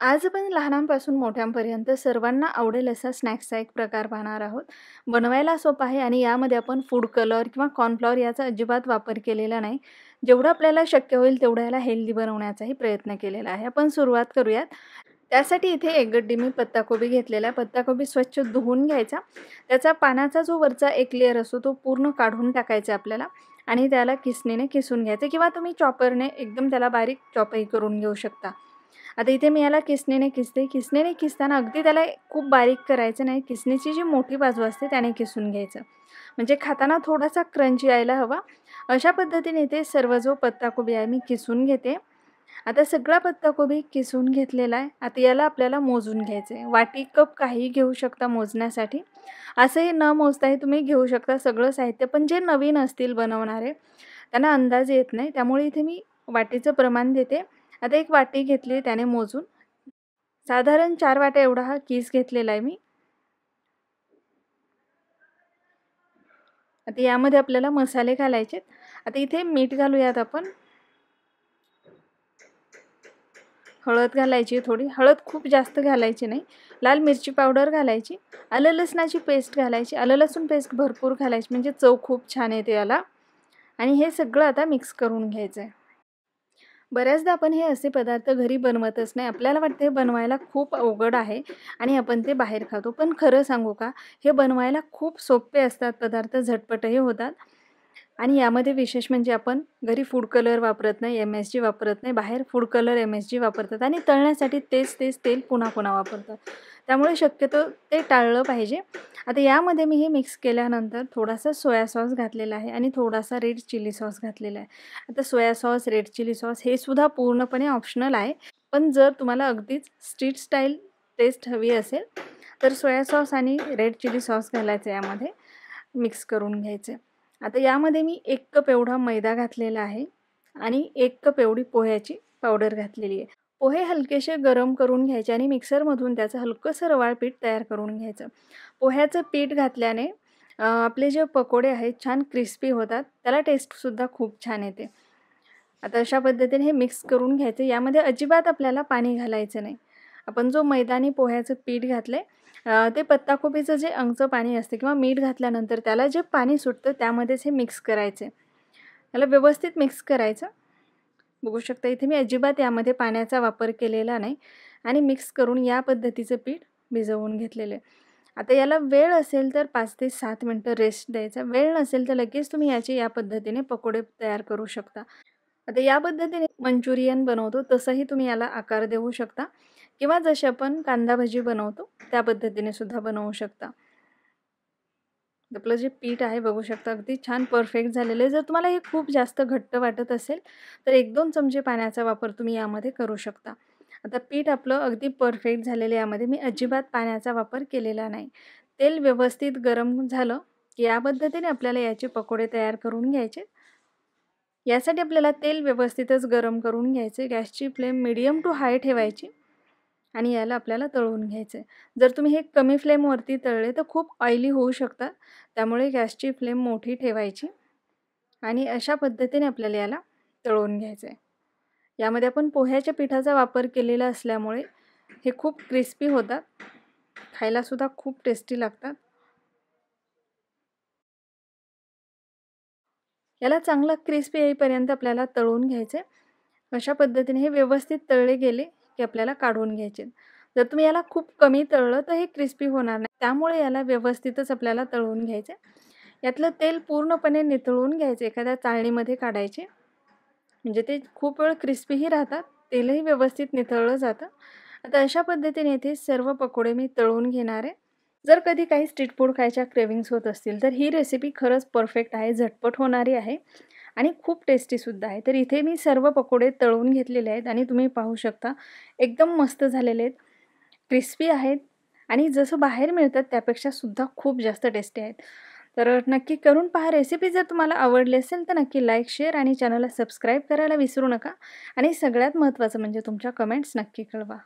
आज आपण लहानांपासून मोठ्यांपर्यंत सर्वांना आवडेल असा स्नॅक्सचा एक प्रकार पाहणार आहोत. बनवायला सोपा आहे आणि यामध्ये आपण फूड कलर किंवा कॉर्नफ्लॉवर याचा अजिबात वापर केलेला नाही. जेवढं आपल्याला शक्य होईल तेवढं याला हेल्दी बनवण्याचाही प्रयत्न केलेला आहे. आपण सुरुवात करूयात. त्यासाठी इथे एक गड्डी मी पत्ताकोबी घेतलेला आहे. पत्ताकोबी स्वच्छ धुवून घ्यायचा. त्याचा पानाचा जो वरचा एक लेयर असतो तो पूर्ण काढून टाकायचा आपल्याला आणि त्याला किसणीने किसून घ्यायचं किंवा तुम्ही चॉपरने एकदम त्याला बारीक चॉपही करून घेऊ शकता. आता इथे मी याला किसणीने किसते. किसणीने किसताना अगदी त्याला खूप बारीक करायचं नाही. किसणीची जी मोठी बाजू असते त्याने किसून घ्यायचं. म्हणजे खाताना थोडासा क्रंच यायला हवा. अशा पद्धतीने इथे सर्व जो पत्ताकोबी आहे मी किसून घेते. आता सगळा पत्ताकोबी किसून घेतलेला आहे. आता याला आपल्याला मोजून घ्यायचं आहे. वाटी, कप काहीही घेऊ शकता मोजण्यासाठी. असंही न मोजताही तुम्ही घेऊ शकता सगळं साहित्य. पण जे नवीन असतील बनवणारे त्यांना अंदाज येत नाही. त्यामुळे इथे मी वाटीचं प्रमाण देते. आता एक वाटी घेतली त्याने मोजून साधारण 4 वाट्या एवढा हा किस घेतलेला आहे मी. आता यामध्ये आपल्याला मसाले घालायचे. आता इथे मीठ घालूयात आपण. हळद घालायची थोडी. हळद खूप जास्त घालायची नाही. लाल मिरची पावडर घालायची. आलं लसणाची पेस्ट घालायची. आलं लसूण पेस्ट भरपूर घालायची म्हणजे चव खूप छान येते याला. आणि हे सगळं आता मिक्स करून घ्यायचं आहे. बऱ्याचदा आपण हे असे पदार्थ घरी बनवतच नाही. आपल्याला वाटतं हे बनवायला खूप अवघड आहे आणि आपण ते बाहेर खातो. पण खरं सांगू का, हे बनवायला खूप सोपे असतात पदार्थ, झटपटही होतात. आणि यामध्ये विशेष म्हणजे आपण घरी फूड कलर वापरत नाही, MSG वापरत नाही. बाहेर फूड कलर MSG वापरतात आणि तळण्यासाठी तेच तेल पुन्हा पुन्हा वापरतात. त्यामुळे शक्यतो ते टाळलं पाहिजे. आता यामध्ये मी हे मिक्स केल्यानंतर थोडासा सोया सॉस घातलेला आहे आणि थोडासा रेड चिली सॉस घातलेला आहे. आता soya sauce, red chilli sauce हे सुद्धा पूर्णपणे ऑप्शनल आहे. पण जर तुम्हाला अगदीच स्ट्रीट स्टाईल टेस्ट हवी असेल, तर सोया सॉस आणि रेड चिली सॉस घालायचं यामध्ये. मिक्स करून घ्यायचे. आता यामध्ये मी 1 कप एवढा मैदा घातलेला आहे आणि 1 कप एवढी पोह्याची पावडर घातलेली आहे. पोहे हलकेसे गरम करून घ्यायचे आणि मिक्सरमधून त्याचं हलकंसं रवाळ पीठ तयार करून घ्यायचं. पोह्याचं पीठ घातल्याने आपले जे पकोडे आहेत छान क्रिस्पी होतात. त्याला टेस्टसुद्धा खूप छान येते. आता अशा पद्धतीने हे मिक्स करून घ्यायचं. यामध्ये अजिबात आपल्याला पाणी घालायचं नाही. आपण जो मैदा आणि पोह्याचं पीठ घातलंय ते पत्ताकोबीचं जे अंगचं पाणी असतं किंवा मीठ घातल्यानंतर त्याला जे पाणी सुटतं त्यामध्येच हे मिक्स करायचं आहे. त्याला व्यवस्थित मिक्स करायचं. बघू शकता इथे मी अजिबात यामध्ये पाण्याचा वापर केलेला नाही आणि मिक्स करून या पद्धतीचं पीठ भिजवून घेतलेलं आहे. आता याला वेळ असेल तर 5 ते 7 मिनिटं रेस्ट द्यायचा. वेळ नसेल तर लगेच तुम्ही याचे या पद्धतीने पकोडे तयार करू शकता. आता या पद्धतीने मंचुरियन बनवतो तसंही तुम्ही याला आकार देऊ शकता किंवा जशी आपण कांदा भजी बनवतो त्या पद्धतीने सुद्धा बनवू शकता. आपलं जे पीठ आहे बघू शकता अगदी छान परफेक्ट झालेलं आहे. जर तुम्हाला हे खूप जास्त घट्ट वाटत असेल तर 1-2 चमचे पाण्याचा वापर तुम्ही यामध्ये करू शकता. आता पीठ आपलं अगदी परफेक्ट झालेलं आहे. यामध्ये मी अजिबात पाण्याचा वापर केलेला नाही. तेल व्यवस्थित गरम झालं की या पद्धतीने आपल्याला याचे पकोडे तयार करून घ्यायचे. यासाठी आपल्याला तेल व्यवस्थितच गरम करून घ्यायचे. गॅसची फ्लेम मीडियम टू हाय ठेवायची आणि याला आपल्याला तळून घ्यायचं आहे. जर तुम्ही हे कमी फ्लेमवरती तळले तर खूप ऑइली होऊ शकतात. त्यामुळे गॅसची फ्लेम मोठी ठेवायची आणि अशा पद्धतीने आपल्याला याला तळून घ्यायचं आहे. यामध्ये आपण पोह्याच्या पिठाचा वापर केलेला असल्यामुळे हे खूप क्रिस्पी होतात. खायलासुद्धा खूप टेस्टी लागतात. याला चांगला क्रिस्पी येईपर्यंत आपल्याला तळून घ्यायचे. अशा पद्धतीने हे व्यवस्थित तळले गेले की आपल्याला काढून घ्यायचे. जर तुम्ही याला खूप कमी तळलं तर हे क्रिस्पी होणार नाही. त्यामुळे याला व्यवस्थितच आपल्याला तळून घ्यायचे. यातलं तेल पूर्णपणे निथळून घ्यायचे. एखाद्या चाळणीमध्ये काढायचे. म्हणजे ते खूप वेळ क्रिस्पीही राहतात. तेलही व्यवस्थित निथळलं जातं. आता अशा पद्धतीने इथे सर्व पकोडे मी तळून घेणार आहे. जर कधी काही स्ट्रीट फूड खायच्या क्रेविंग्स होत असतील तर ही रेसिपी खरंच परफेक्ट आहे. झटपट होणारी आहे आणि खूप टेस्टीसुद्धा आहे. तर इथे मी सर्व पकोडे तळून घेतलेले आहेत आणि तुम्ही पाहू शकता एकदम मस्त झालेले आहेत. क्रिस्पी आहेत आणि जसं बाहेर मिळतात त्यापेक्षा सुद्धा खूप जास्त टेस्टी आहेत. तर नक्की करून पहा रेसिपी. जर तुम्हाला आवडली असेल तर नक्की लाईक, शेअर आणि चॅनलला सबस्क्राईब करायला विसरू नका आणि सगळ्यात महत्त्वाचं म्हणजे तुमच्या कमेंट्स नक्की कळवा.